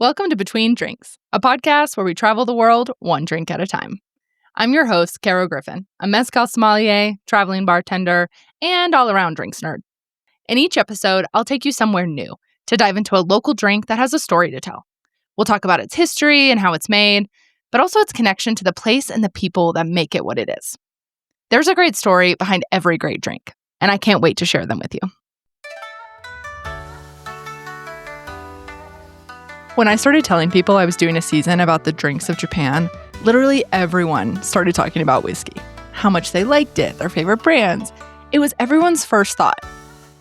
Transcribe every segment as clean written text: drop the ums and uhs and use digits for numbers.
Welcome to Between Drinks, a podcast where we travel the world one drink at a time. I'm your host, Caro Griffin, a mezcal sommelier, traveling bartender, and all-around drinks nerd. In each episode, I'll take you somewhere new to dive into a local drink that has a story to tell. We'll talk about its history and how it's made, but also its connection to the place and the people that make it what it is. There's a great story behind every great drink, and I can't wait to share them with you. When I started telling people I was doing a season about the drinks of Japan, literally everyone started talking about whiskey, how much they liked it, their favorite brands. It was everyone's first thought,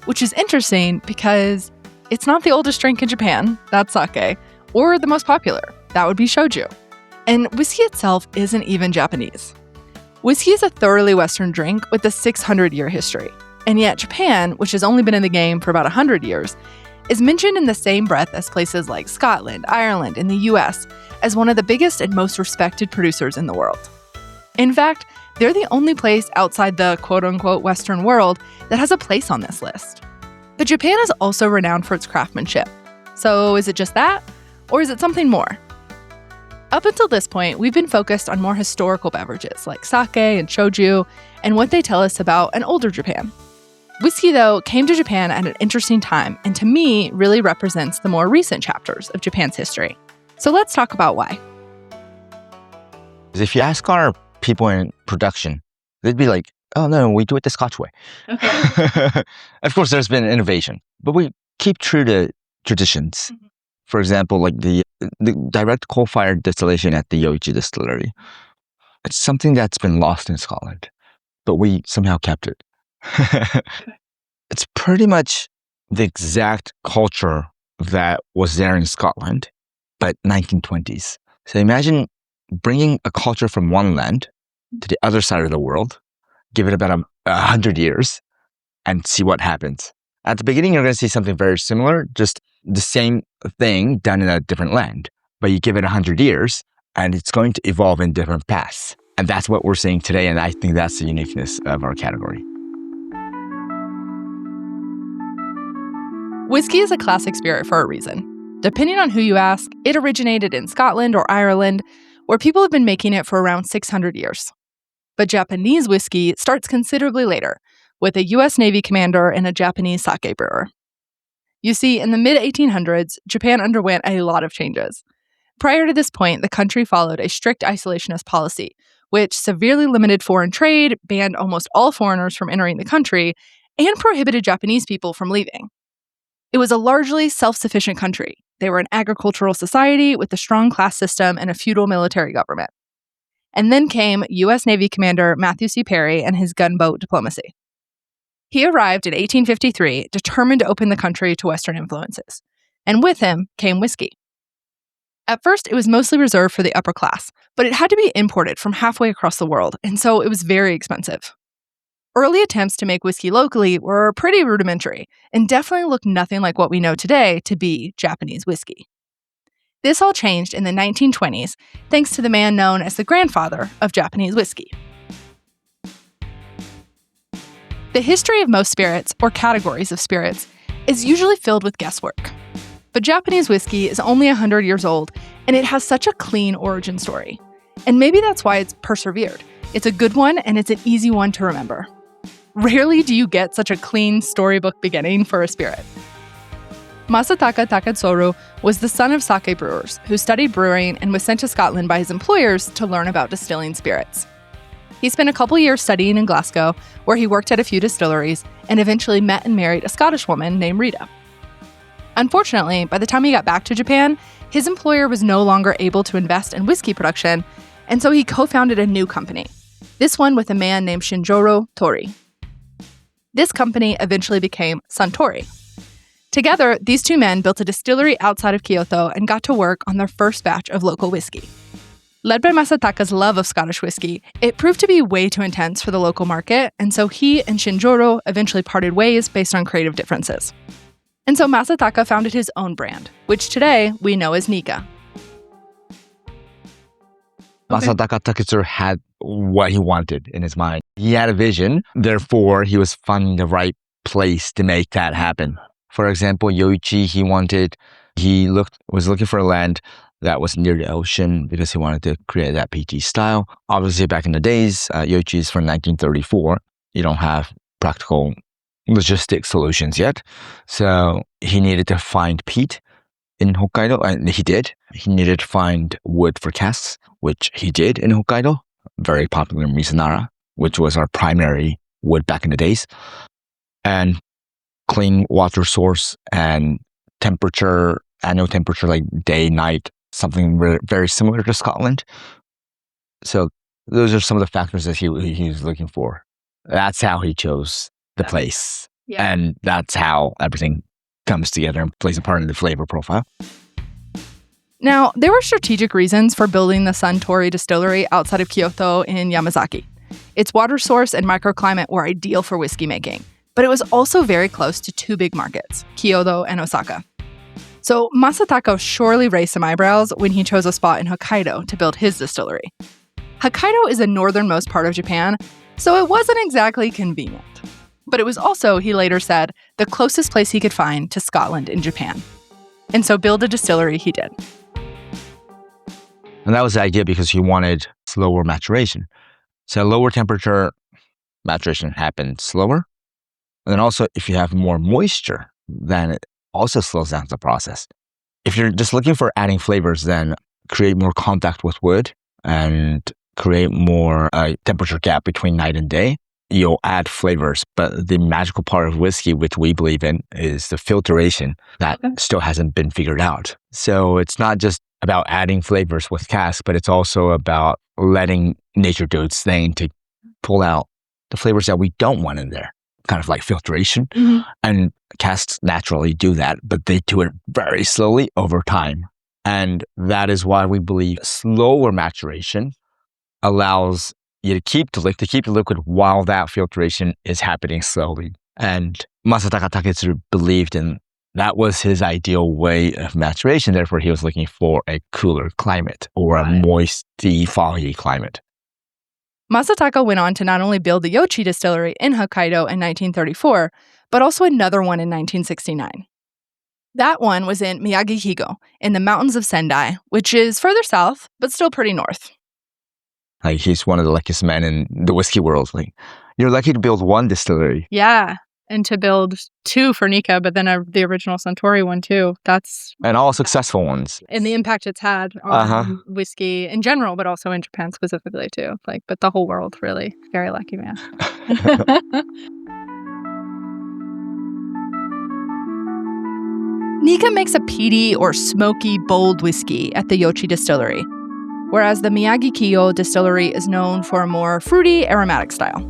which is interesting because it's not the oldest drink in Japan, that's sake, or the most popular, that would be shoju. And whiskey itself isn't even Japanese. Whiskey is a thoroughly Western drink with a 600-year history. And yet Japan, which has only been in the game for about 100 years, is mentioned in the same breath as places like Scotland, Ireland, and the US as one of the biggest and most respected producers in the world. In fact, they're the only place outside the quote-unquote Western world that has a place on this list. But Japan is also renowned for its craftsmanship. So is it just that? Or is it something more? Up until this point, we've been focused on more historical beverages like sake and shoju and what they tell us about an older Japan. Whiskey, though, came to Japan at an interesting time and to me really represents the more recent chapters of Japan's history. So let's talk about why. If you ask our people in production, they'd be like, oh no, we do it the Scotch way. Okay. Of course, there's been innovation, but we keep true to traditions. Mm-hmm. For example, like the direct coal-fired distillation at the Yoichi distillery. It's something that's been lost in Scotland, but we somehow kept it. It's pretty much the exact culture that was there in Scotland, but 1920s. So imagine bringing a culture from one land to the other side of the world, give it about 100 years, and see what happens. At the beginning, you're going to see something very similar, just the same thing done in a different land. But you give it 100 years, and it's going to evolve in different paths. And that's what we're seeing today, and I think that's the uniqueness of our category. Whiskey is a classic spirit for a reason. Depending on who you ask, it originated in Scotland or Ireland, where people have been making it for around 600 years. But Japanese whiskey starts considerably later, with a U.S. Navy commander and a Japanese sake brewer. You see, in the mid-1800s, Japan underwent a lot of changes. Prior to this point, the country followed a strict isolationist policy, which severely limited foreign trade, banned almost all foreigners from entering the country, and prohibited Japanese people from leaving. It was a largely self-sufficient country. They were an agricultural society with a strong class system and a feudal military government. And then came U.S. Navy Commander Matthew C. Perry and his gunboat diplomacy. He arrived in 1853, determined to open the country to Western influences. And with him came whiskey. At first, it was mostly reserved for the upper class, but it had to be imported from halfway across the world, and so it was very expensive. Early attempts to make whiskey locally were pretty rudimentary and definitely looked nothing like what we know today to be Japanese whiskey. This all changed in the 1920s thanks to the man known as the grandfather of Japanese whiskey. The history of most spirits, or categories of spirits, is usually filled with guesswork. But Japanese whiskey is only 100 years old, and it has such a clean origin story. And maybe that's why it's persevered. It's a good one, and it's an easy one to remember. Rarely do you get such a clean storybook beginning for a spirit. Masataka Taketsuru was the son of sake brewers who studied brewing and was sent to Scotland by his employers to learn about distilling spirits. He spent a couple years studying in Glasgow, where he worked at a few distilleries and eventually met and married a Scottish woman named Rita. Unfortunately, by the time he got back to Japan, his employer was no longer able to invest in whiskey production, and so he co-founded a new company, this one with a man named Shinjoro Tori. This company eventually became Suntory. Together, these two men built a distillery outside of Kyoto and got to work on their first batch of local whiskey. Led by Masataka's love of Scottish whiskey, it proved to be way too intense for the local market, and so he and Shinjoro eventually parted ways based on creative differences. And so Masataka founded his own brand, which today we know as Nikka. Masataka Taketsuru had what he wanted in his mind. He had a vision, therefore he was finding the right place to make that happen. For example, Yoichi, he wanted He was looking for a land that was near the ocean because he wanted to create that PG style. Obviously, back in the days, Yoichi is from 1934. You don't have practical logistic solutions yet. So he needed to find peat in Hokkaido, and he did. He needed to find wood for casks, which he did in Hokkaido. Very popular in Mizunara, which was our primary wood back in the days. And clean water source and temperature, annual temperature, like day, night, something very similar to Scotland. So those are some of the factors that he was looking for. That's how he chose the place. Yeah. And that's how everything comes together and plays a part in the flavor profile. Now, there were strategic reasons for building the Suntory distillery outside of Kyoto in Yamazaki. Its water source and microclimate were ideal for whiskey making, but it was also very close to two big markets, Kyoto and Osaka. So Masataka surely raised some eyebrows when he chose a spot in Hokkaido to build his distillery. Hokkaido is the northernmost part of Japan, so it wasn't exactly convenient. But it was also, he later said, the closest place he could find to Scotland in Japan. And so build a distillery he did. And that was the idea because he wanted slower maturation. So lower temperature maturation happens slower. And then also, if you have more moisture, then it also slows down the process. If you're just looking for adding flavors, then create more contact with wood and create more temperature gap between night and day. You'll add flavors, but the magical part of whiskey, which we believe in, is the filtration that still hasn't been figured out. So it's not just about adding flavors with casks, but it's also about letting nature do its thing to pull out the flavors that we don't want in there, kind of like filtration. Mm-hmm. And casks naturally do that, but they do it very slowly over time. And that is why we believe slower maturation allows you to keep the liquid while that filtration is happening slowly. And Masataka Taketsuru believed in that was his ideal way of maturation. Therefore, he was looking for a cooler climate or a moisty, foggy climate. Masataka went on to not only build the Yoichi distillery in Hokkaido in 1934, but also another one in 1969. That one was in Miyagi-Higo, in the mountains of Sendai, which is further south, but still pretty north. Like, he's one of the luckiest men in the whiskey world. Like, you're lucky to build one distillery. Yeah, and to build two for Nikka, but then the original Suntory one too. And all successful ones. And the impact it's had on whiskey in general, but also in Japan specifically too. Like, but the whole world, really. Very lucky man. Nikka makes a peaty or smoky, bold whiskey at the Yoichi distillery, whereas the Miyagi-Kiyo distillery is known for a more fruity, aromatic style.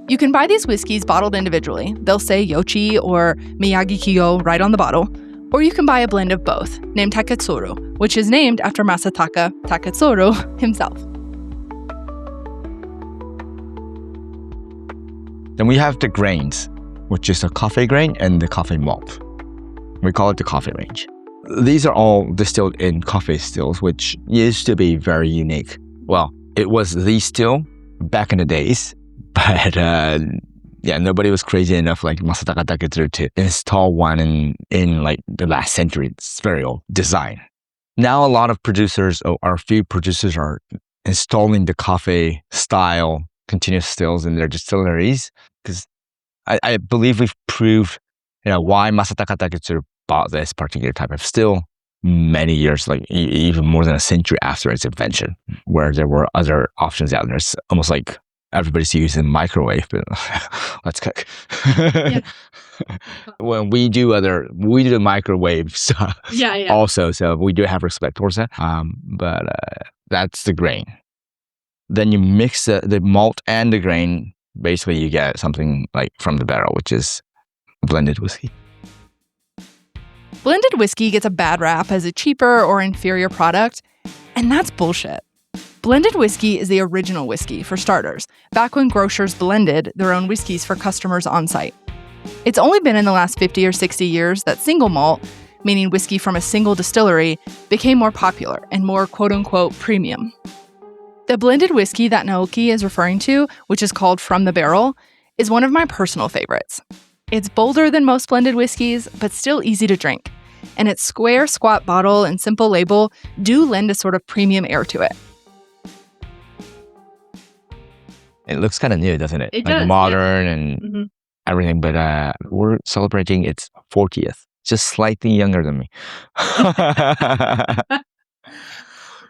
You can buy these whiskeys bottled individually. They'll say Yoichi or Miyagi-Kiyo right on the bottle. Or you can buy a blend of both, named Taketsuru, which is named after Masataka Taketsuru himself. Then we have the grains, which is a coffee grain and the coffee malt. We call it the coffee range. These are all distilled in coffee stills, which used to be very unique. Well, it was the still back in the days, but nobody was crazy enough like Masataka Taketsuru to install one in like the last century. It's very old design. Now a lot of producers, or a few producers, are installing the coffee style continuous stills in their distilleries, because I believe we've proved why Masataka Taketsuru bought this particular type of still many years, like even more than a century after its invention, where there were other options out there. It's almost like everybody's using microwave, but let's cook. Yeah. When we do the microwave stuff also, so we do have respect towards that. But that's the grain. Then you mix the malt and the grain. Basically, you get something like from the barrel, which is blended whiskey. Blended whiskey gets a bad rap as a cheaper or inferior product, and that's bullshit. Blended whiskey is the original whiskey, for starters, back when grocers blended their own whiskeys for customers on site. It's only been in the last 50 or 60 years that single malt, meaning whiskey from a single distillery, became more popular and more quote-unquote premium. The blended whiskey that Naoki is referring to, which is called From the Barrel, is one of my personal favorites. It's bolder than most blended whiskeys, but still easy to drink. and its square, squat bottle and simple label do lend a sort of premium air to it. It looks kind of new, doesn't it? It like does, modern and everything, but we're celebrating its 40th. Just slightly younger than me.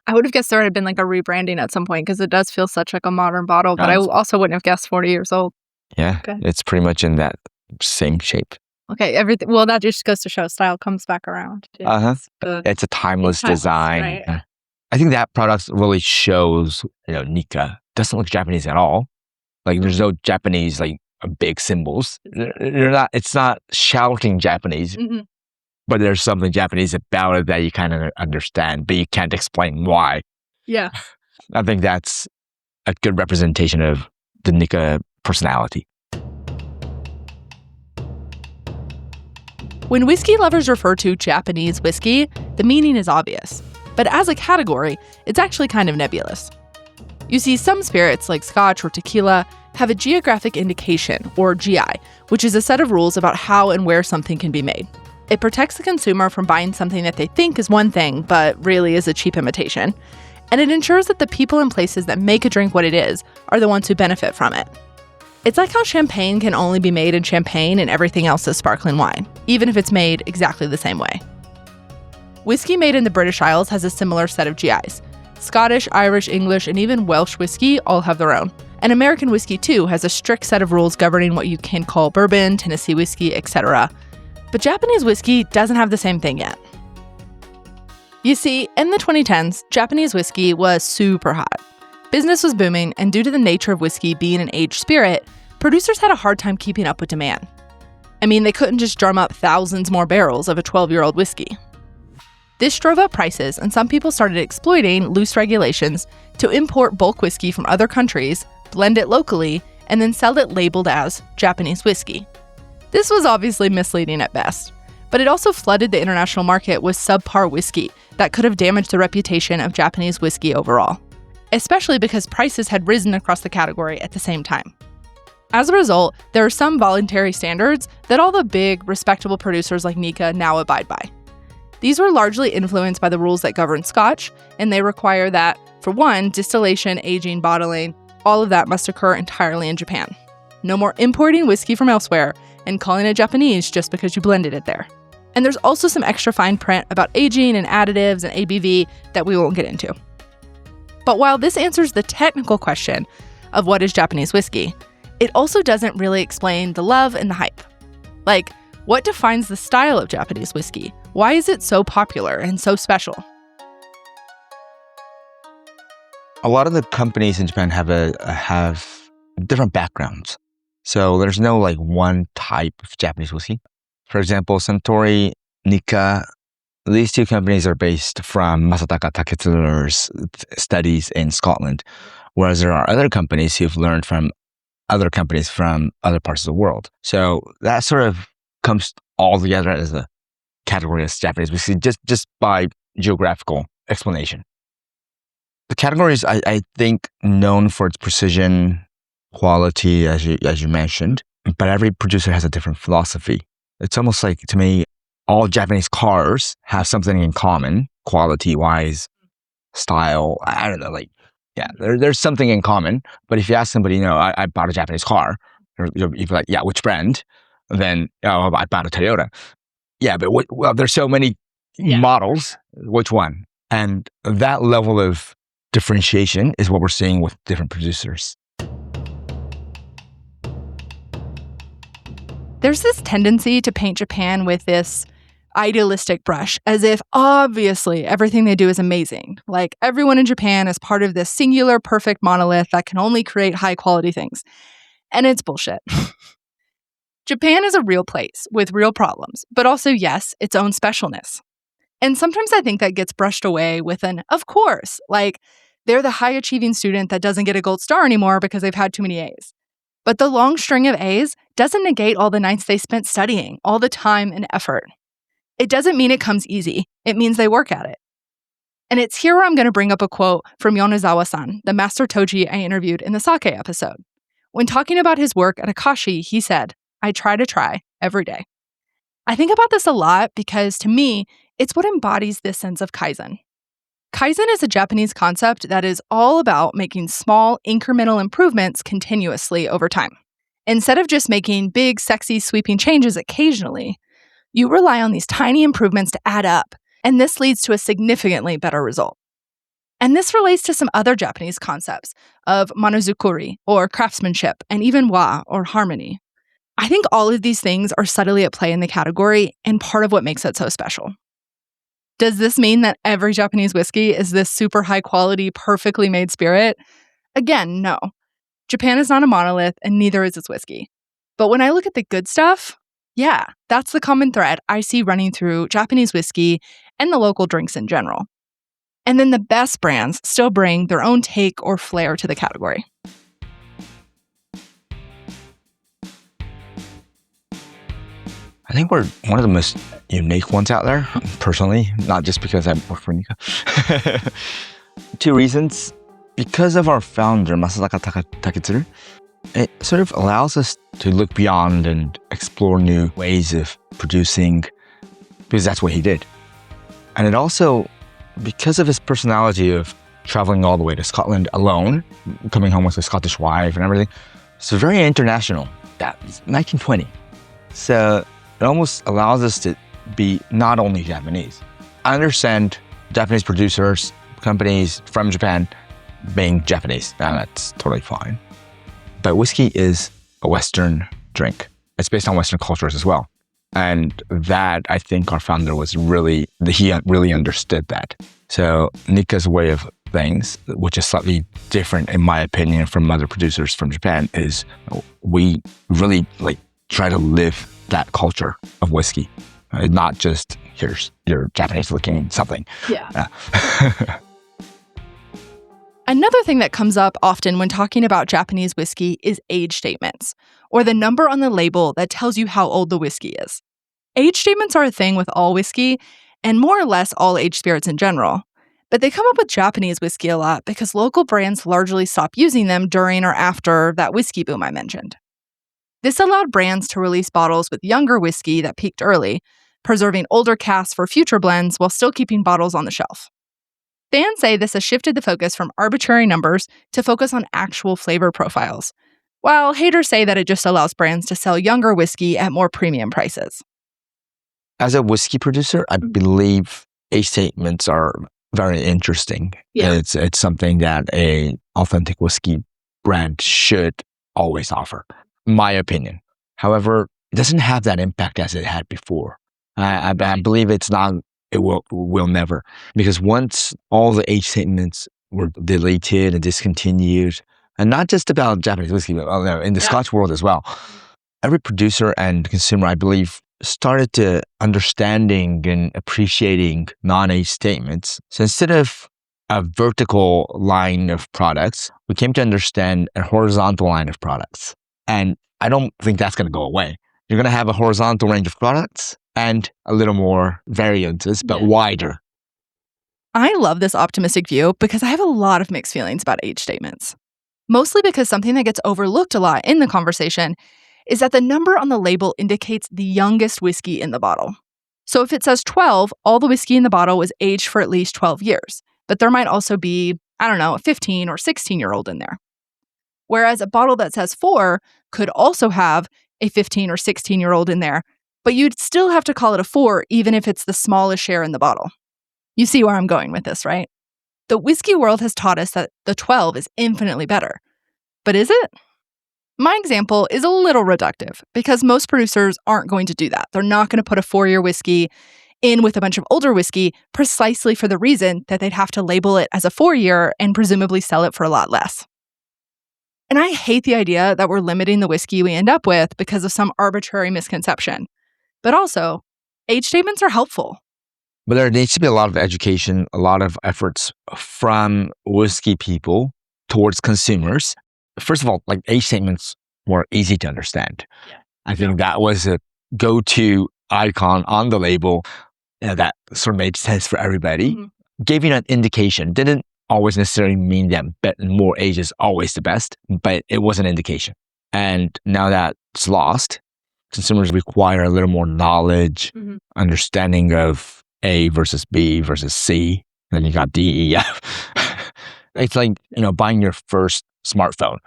I would have guessed there had been like a rebranding at some point because it does feel such like a modern bottle, but I also wouldn't have guessed 40 years old. Yeah, it's pretty much in that same shape. Okay, everything. Well, that just goes to show style comes back around. It's a timeless design. Right? I think that product really shows, Nikka doesn't look Japanese at all. Like there's no Japanese like big symbols. It's not shouting Japanese, but there's something Japanese about it that you kind of understand, but you can't explain why. Yeah. I think that's a good representation of the Nikka personality. When whiskey lovers refer to Japanese whiskey, the meaning is obvious. But as a category, it's actually kind of nebulous. You see, some spirits, like Scotch or tequila, have a geographic indication, or GI, which is a set of rules about how and where something can be made. It protects the consumer from buying something that they think is one thing, but really is a cheap imitation. And it ensures that the people and places that make a drink what it is are the ones who benefit from it. It's like how champagne can only be made in Champagne and everything else is sparkling wine, even if it's made exactly the same way. Whiskey made in the British Isles has a similar set of GIs. Scottish, Irish, English, and even Welsh whiskey all have their own. And American whiskey, too, has a strict set of rules governing what you can call bourbon, Tennessee whiskey, etc. But Japanese whiskey doesn't have the same thing yet. You see, in the 2010s, Japanese whiskey was super hot. Business was booming, and due to the nature of whiskey being an aged spirit, producers had a hard time keeping up with demand. I mean, they couldn't just drum up thousands more barrels of a 12-year-old whiskey. This drove up prices, and some people started exploiting loose regulations to import bulk whiskey from other countries, blend it locally, and then sell it labeled as Japanese whiskey. This was obviously misleading at best, but it also flooded the international market with subpar whiskey that could have damaged the reputation of Japanese whiskey overall, especially because prices had risen across the category at the same time. As a result, there are some voluntary standards that all the big, respectable producers like Nikka now abide by. These were largely influenced by the rules that govern Scotch, and they require that, for one, distillation, aging, bottling, all of that must occur entirely in Japan. No more importing whiskey from elsewhere and calling it Japanese just because you blended it there. And there's also some extra fine print about aging and additives and ABV that we won't get into. But while this answers the technical question of what is Japanese whiskey, it also doesn't really explain the love and the hype. Like, what defines the style of Japanese whiskey? Why is it so popular and so special? A lot of the companies in Japan have different backgrounds. So there's no like one type of Japanese whiskey. For example, Suntory, Nikka, these two companies are based from Masataka Taketsuru's studies in Scotland, whereas there are other companies who've learned from other companies from other parts of the world. So that sort of comes all together as a category as Japanese whiskey, just by geographical explanation. The category is, I think, known for its precision, quality, as you mentioned, but every producer has a different philosophy. It's almost like, to me, all Japanese cars have something in common, quality-wise, style. I don't know, like, yeah, there's something in common. But if you ask somebody, I bought a Japanese car, or you'd be like, yeah, which brand? Then, I bought a Toyota. Yeah, but there's so many models. Which one? And that level of differentiation is what we're seeing with different producers. There's this tendency to paint Japan with this idealistic brush, as if obviously everything they do is amazing. Like everyone in Japan is part of this singular perfect monolith that can only create high quality things. And it's bullshit. Japan is a real place with real problems, but also, yes, its own specialness. And sometimes I think that gets brushed away with an, of course, like they're the high achieving student that doesn't get a gold star anymore because they've had too many A's. But the long string of A's doesn't negate all the nights they spent studying, all the time and effort. It doesn't mean it comes easy. It means they work at it. And it's here where I'm going to bring up a quote from Yonezawa-san, the master toji I interviewed in the sake episode. When talking about his work at Akashi, he said, "I try to try every day." I think about this a lot because to me, it's what embodies this sense of Kaizen. Kaizen is a Japanese concept that is all about making small, incremental improvements continuously over time. Instead of just making big, sexy, sweeping changes occasionally, you rely on these tiny improvements to add up, and this leads to a significantly better result. And this relates to some other Japanese concepts of monozukuri, or craftsmanship, and even wa, or harmony. I think all of these things are subtly at play in the category and part of what makes it so special. Does this mean that every Japanese whiskey is this super high quality, perfectly made spirit? Again, no. Japan is not a monolith and neither is its whiskey. But when I look at the good stuff, yeah, that's the common thread I see running through Japanese whiskey and the local drinks in general. And then the best brands still bring their own take or flair to the category. I think we're one of the most unique ones out there, personally, not just because I work for Nikka. 2 reasons. Because of our founder, Masataka Taketsuru, it sort of allows us to look beyond and explore new ways of producing, because that's what he did. And it also, because of his personality of traveling all the way to Scotland alone, coming home with a Scottish wife and everything, so very international. That was 1920. So it almost allows us to be not only Japanese. I understand Japanese producers, companies from Japan being Japanese, and that's totally fine. But whiskey is a Western drink. It's based on Western cultures as well. And that, I think our founder was he really understood that. So Nikka's way of things, which is slightly different in my opinion from other producers from Japan, is we really try to live that culture of whiskey. Not just, here's your Japanese looking something. Yeah. Another thing that comes up often when talking about Japanese whiskey is age statements, or the number on the label that tells you how old the whiskey is. Age statements are a thing with all whiskey, and more or less all aged spirits in general. But they come up with Japanese whiskey a lot because local brands largely stopped using them during or after that whiskey boom I mentioned. This allowed brands to release bottles with younger whiskey that peaked early, preserving older casks for future blends while still keeping bottles on the shelf. Fans say this has shifted the focus from arbitrary numbers to focus on actual flavor profiles, while haters say that it just allows brands to sell younger whiskey at more premium prices. As a whiskey producer, I believe age statements are very interesting. Yeah. It's something that a authentic whiskey brand should always offer, my opinion. However, it doesn't have that impact as it had before. I believe it will never. Because once all the age statements were deleted and discontinued, and not just about Japanese whiskey, but in the Scotch world as well, every producer and consumer, I believe, started to understanding and appreciating non-age statements. So instead of a vertical line of products, we came to understand a horizontal line of products. And I don't think that's going to go away. You're going to have a horizontal range of products and a little more variances, but wider. I love this optimistic view because I have a lot of mixed feelings about age statements. Mostly because something that gets overlooked a lot in the conversation is that the number on the label indicates the youngest whiskey in the bottle. So if it says 12, all the whiskey in the bottle was aged for at least 12 years. But there might also be, a 15 or 16-year-old in there. Whereas a bottle that says 4 could also have a 15 or 16-year-old in there, but you'd still have to call it a 4 even if it's the smallest share in the bottle. You see where I'm going with this, right? The whiskey world has taught us that the 12 is infinitely better. But is it? My example is a little reductive because most producers aren't going to do that. They're not going to put a 4-year whiskey in with a bunch of older whiskey precisely for the reason that they'd have to label it as a 4-year and presumably sell it for a lot less. And I hate the idea that we're limiting the whiskey we end up with because of some arbitrary misconception. But also, age statements are helpful. But there needs to be a lot of education, a lot of efforts from whiskey people towards consumers. First of all, age statements were easy to understand. Yeah. I think that was a go-to icon on the label that sort of made sense for everybody. Mm-hmm. Gave you an indication. Didn't always necessarily mean that more age is always the best, but it was an indication. And now that's lost. consumers require a little more knowledge, understanding of A versus B versus C. And then you got D, E, F. It's like, buying your first smartphone.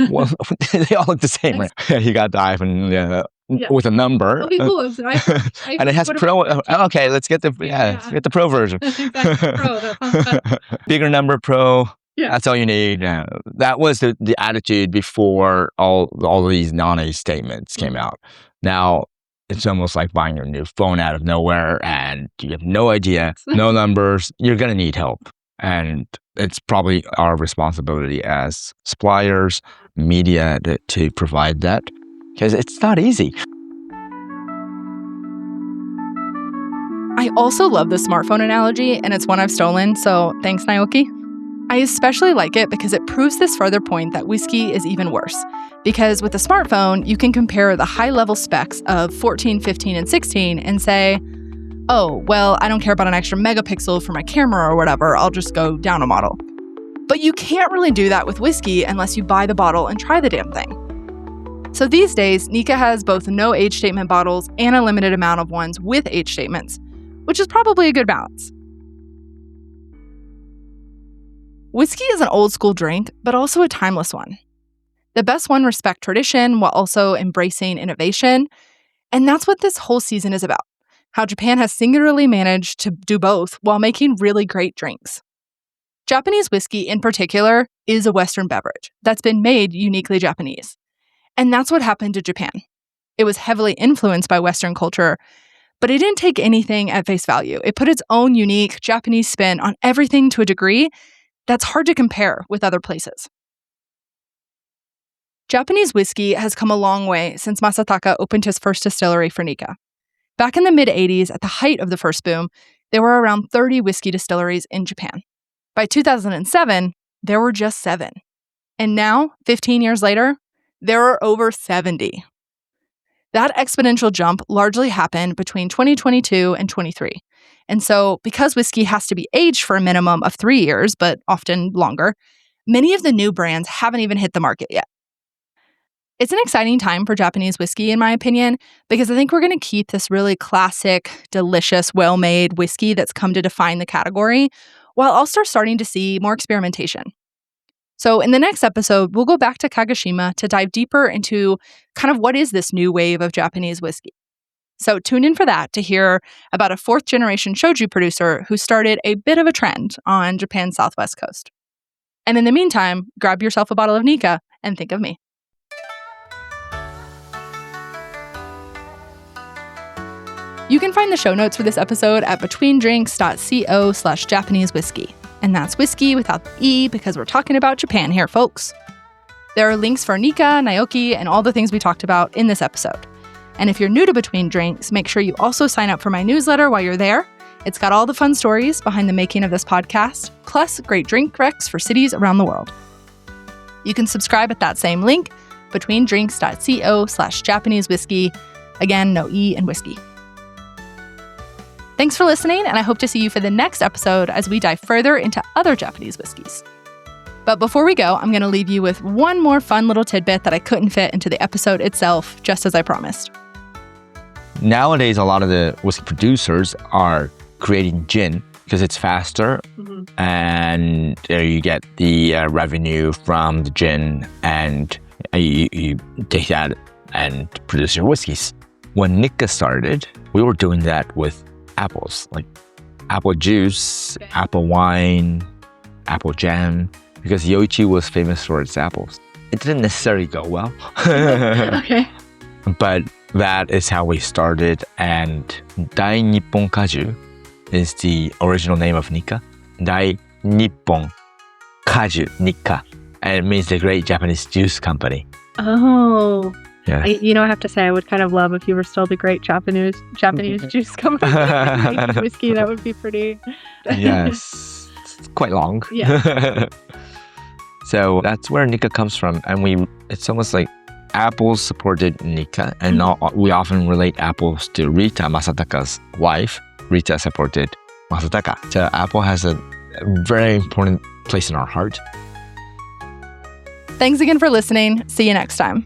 Well, they all look the same, right? You got the iPhone with a number. Okay, cool. And it has Pro. Okay, let's get let's get the Pro version. Exactly. Pro, that sounds better. Bigger number, Pro. Yeah. That's all you need. That was the attitude before all these non-age statements came out. Now, it's almost like buying your new phone out of nowhere and you have no idea, no numbers. You're going to need help. And it's probably our responsibility as suppliers, media, to provide that, because it's not easy. I also love the smartphone analogy, and it's one I've stolen, so thanks, Naoki. I especially like it because it proves this further point that whiskey is even worse. Because with a smartphone, you can compare the high-level specs of 14, 15, and 16 and say, oh, well, I don't care about an extra megapixel for my camera or whatever, I'll just go down a model. But you can't really do that with whiskey unless you buy the bottle and try the damn thing. So these days, Nikka has both no age statement bottles and a limited amount of ones with age statements, which is probably a good balance. Whiskey is an old school drink, but also a timeless one. The best one respects tradition while also embracing innovation, and that's what this whole season is about. How Japan has singularly managed to do both while making really great drinks. Japanese whiskey, in particular, is a Western beverage that's been made uniquely Japanese. And that's what happened to Japan. It was heavily influenced by Western culture, but it didn't take anything at face value. It put its own unique Japanese spin on everything to a degree that's hard to compare with other places. Japanese whiskey has come a long way since Masataka opened his first distillery for Nikka. Back in the mid-'80s, at the height of the first boom, there were around 30 whiskey distilleries in Japan. By 2007, there were just 7. And now, 15 years later, there are over 70. That exponential jump largely happened between 2022 and 23. And so, because whiskey has to be aged for a minimum of 3 years, but often longer, many of the new brands haven't even hit the market yet. It's an exciting time for Japanese whiskey, in my opinion, because I think we're going to keep this really classic, delicious, well-made whiskey that's come to define the category, while also starting to see more experimentation. So in the next episode, we'll go back to Kagoshima to dive deeper into kind of what is this new wave of Japanese whiskey. So tune in for that to hear about a 4th-generation shoju producer who started a bit of a trend on Japan's southwest coast. And in the meantime, grab yourself a bottle of Nikka and think of me. You can find the show notes for this episode at betweendrinks.co/Japanese whiskey. And that's whiskey without the E because we're talking about Japan here, folks. There are links for Nikka, Naoki, and all the things we talked about in this episode. And if you're new to Between Drinks, make sure you also sign up for my newsletter while you're there. It's got all the fun stories behind the making of this podcast, plus great drink recs for cities around the world. You can subscribe at that same link, betweendrinks.co/Japanese whiskey. Again, no E in whiskey. Thanks for listening, and I hope to see you for the next episode as we dive further into other Japanese whiskeys. But before we go, I'm going to leave you with one more fun little tidbit that I couldn't fit into the episode itself, just as I promised. Nowadays, a lot of the whiskey producers are creating gin because it's faster, and you get the revenue from the gin, and you take that and produce your whiskeys. When Nikka started, we were doing that with apples, like apple juice, apple wine, apple jam, because Yoichi was famous for its apples. It didn't necessarily go well. Okay. But that is how we started, and Dai Nippon Kaju is the original name of Nikka. Dai Nippon Kaju Nikka, and it means the Great Japanese Juice Company. Oh. Yeah. I have to say, I would kind of love if you were still the Great Japanese Juice Company making whiskey. That would be pretty. Yes, it's quite long. Yeah. So that's where Nikka comes from, and it's almost like apples supported Nikka, and we often relate apples to Rita, Masataka's wife. Rita supported Masataka. So apple has a very important place in our heart. Thanks again for listening. See you next time.